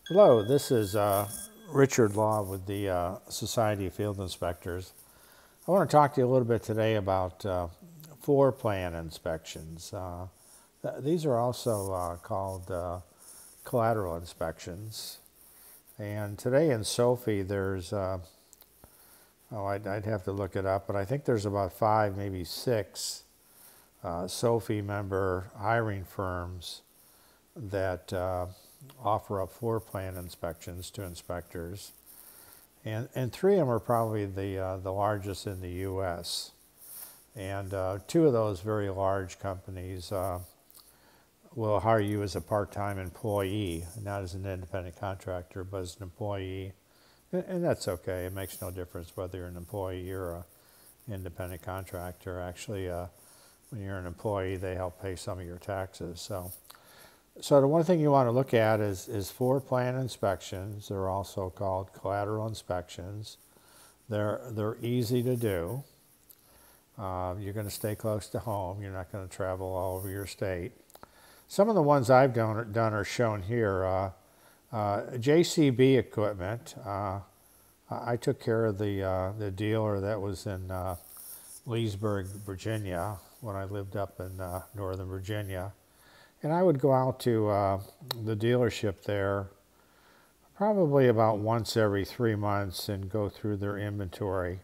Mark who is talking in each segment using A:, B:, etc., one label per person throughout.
A: Hello, this is Richard Law with the Society of Field Inspectors. I want to talk to you a little bit today about floor plan inspections. These are also called collateral inspections. And today in SOFI there's, I'd have to look it up, but I think there's about 5, maybe 6 SOFI member hiring firms that offer up floor plan inspections to inspectors, and 3 of them are probably the largest in the U.S. And 2 of those very large companies will hire you as a part-time employee, not as an independent contractor, but as an employee, and that's okay. It makes no difference whether you're an employee or an independent contractor. Actually, when you're an employee, they help pay some of your taxes. So the one thing you want to look at is floor plan inspections. They're also called collateral inspections. They're easy to do. You're going to stay close to home. You're not going to travel all over your state. Some of the ones I've done are shown here. JCB equipment. I took care of the dealer that was in Leesburg, Virginia, when I lived up in Northern Virginia. And I would go out to the dealership there probably about once every 3 months and go through their inventory.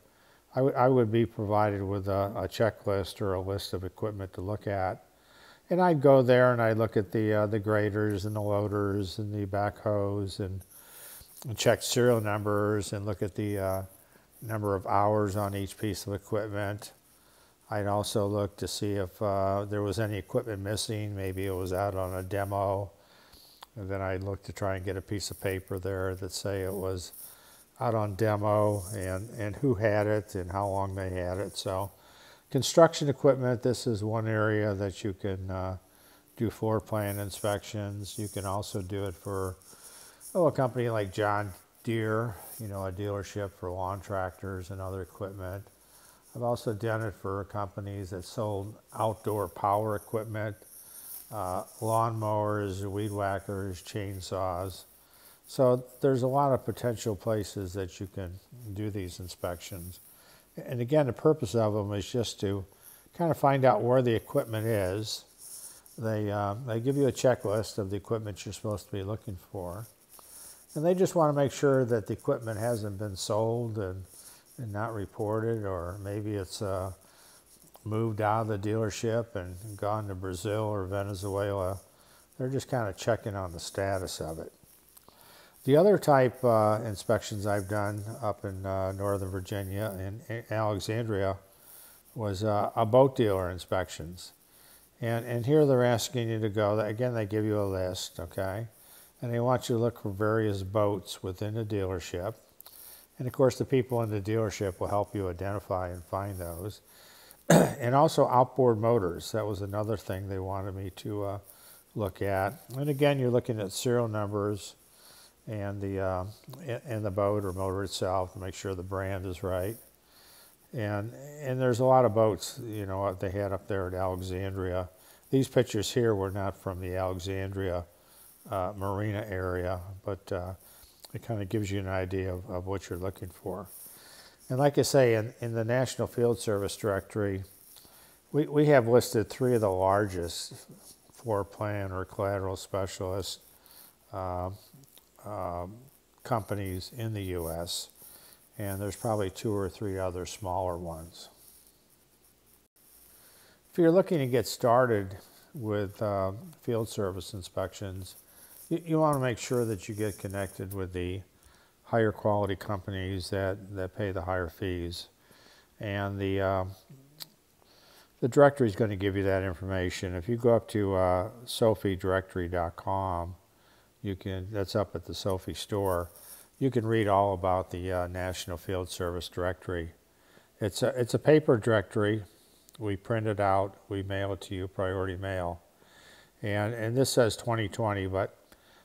A: I would be provided with a checklist or a list of equipment to look at. And I'd go there and I'd look at the graders and the loaders and the backhoes and check serial numbers and look at the number of hours on each piece of equipment. I'd also look to see if there was any equipment missing. Maybe it was out on a demo. And then I'd look to try and get a piece of paper there that say it was out on demo and who had it and how long they had it. So construction equipment, this is one area that you can do floor plan inspections. You can also do it for a company like John Deere, a dealership for lawn tractors and other equipment. I've also done it for companies that sold outdoor power equipment, lawn mowers, weed whackers, chainsaws. So there's a lot of potential places that you can do these inspections. And again, the purpose of them is just to kind of find out where the equipment is. They give you a checklist of the equipment you're supposed to be looking for. And they just want to make sure that the equipment hasn't been sold and not reported, or maybe it's moved out of the dealership and gone to Brazil or Venezuela. They're just kind of checking on the status of it. The other type inspections I've done up in Northern Virginia in Alexandria was a boat dealer inspections. And here they're asking you to go, again, they give you a list, okay? And they want you to look for various boats within the dealership. And of course, the people in the dealership will help you identify and find those. And also Outboard Motors. That was another thing they wanted me to look at. And again, you're looking at serial numbers and the boat or motor itself to make sure the brand is right. And there's a lot of boats, they had up there at Alexandria. These pictures here were not from the Alexandria marina area, but it kind of gives you an idea of what you're looking for. And like I say, in the National Field Service Directory, we have listed 3 of the largest floor plan or collateral specialist companies in the U.S., and there's probably 2 or 3 other smaller ones. If you're looking to get started with field service inspections, you want to make sure that you get connected with the higher quality companies that pay the higher fees. And the directory is going to give you that information. If you go up to sofidirectory.com, that's up at the SOFI store, you can read all about the National Field Service Directory. It's a paper directory. We print it out, we mail it to you, priority mail. And this says 2020, but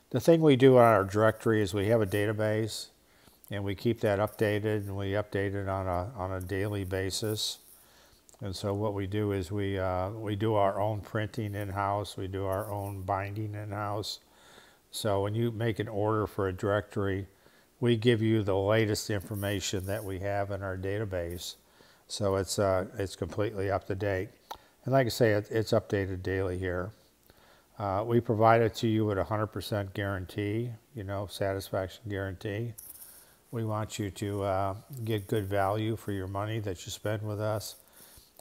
A: the thing we do on our directory is we have a database, and we keep that updated, and we update it on a daily basis. And so what we do is we do our own printing in-house, we do our own binding in-house, So when you make an order for a directory, we give you the latest information that we have in our database. So it's completely up to date. And like I say, it's updated daily here. We provide it to you with a 100% guarantee, satisfaction guarantee. We want you to get good value for your money that you spend with us.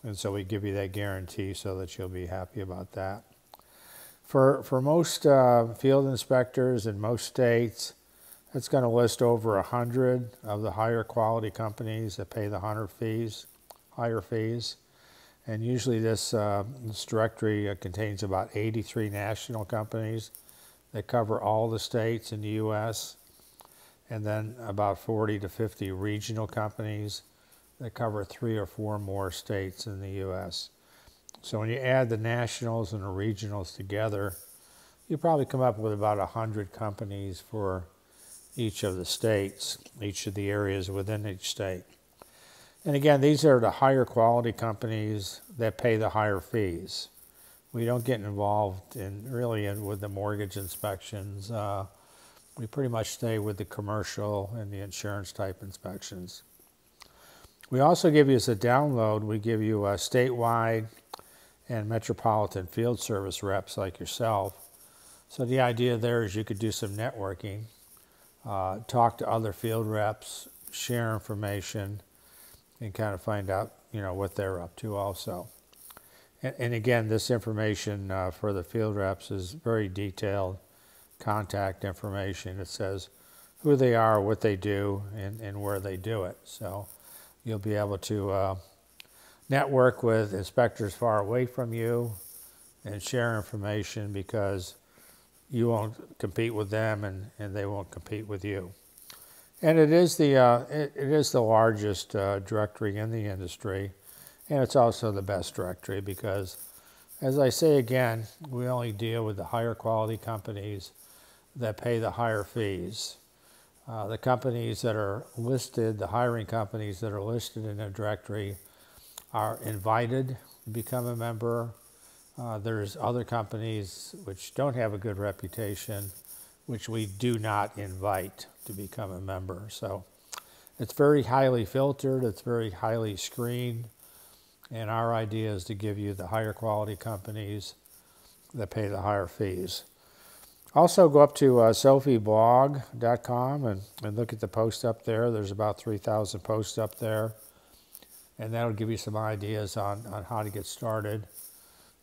A: And so we give you that guarantee so that you'll be happy about that. For most field inspectors in most states, it's going to list over 100 of the higher quality companies that pay the higher fees. And usually this directory contains about 83 national companies that cover all the states in the U.S. and then about 40 to 50 regional companies that cover 3 or 4 more states in the U.S. So when you add the nationals and the regionals together, you probably come up with about 100 companies for each of the states, each of the areas within each state. And again, these are the higher quality companies that pay the higher fees. We don't get involved with the mortgage inspections. We pretty much stay with the commercial and the insurance type inspections. We also give you as a download, we give you a statewide and metropolitan field service reps like yourself. So the idea there is you could do some networking, talk to other field reps, share information, and kind of find out, what they're up to also. And again, this information for the field reps is very detailed contact information. It says who they are, what they do, and where they do it. So you'll be able to network with inspectors far away from you and share information because you won't compete with them and they won't compete with you. And it is the largest directory in the industry, and it's also the best directory because, as I say again, we only deal with the higher quality companies that pay the higher fees. The companies that are listed, the hiring companies that are listed in a directory are invited to become a member. There's other companies which don't have a good reputation, which we do not invite to become a member. So it's very highly filtered, it's very highly screened, and our idea is to give you the higher quality companies that pay the higher fees. Also go up to sophieblog.com and look at the post up there. There's about 3,000 posts up there, and that'll give you some ideas on how to get started.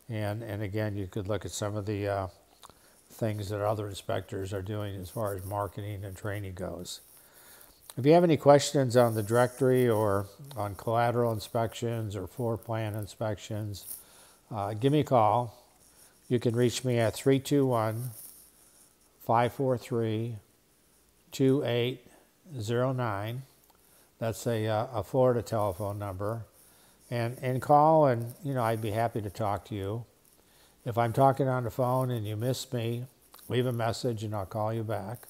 A: And again, you could look at some of the things that other inspectors are doing as far as marketing and training goes. If you have any questions on the directory or on collateral inspections or floor plan inspections, give me a call. You can reach me at 321-543-2809. That's a Florida telephone number. And call, and I'd be happy to talk to you. If I'm talking on the phone and you miss me, leave a message and I'll call you back.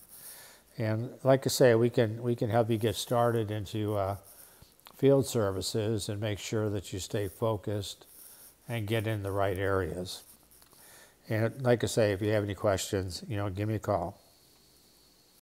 A: And like I say, we can help you get started into field services and make sure that you stay focused and get in the right areas. And like I say, if you have any questions, give me a call.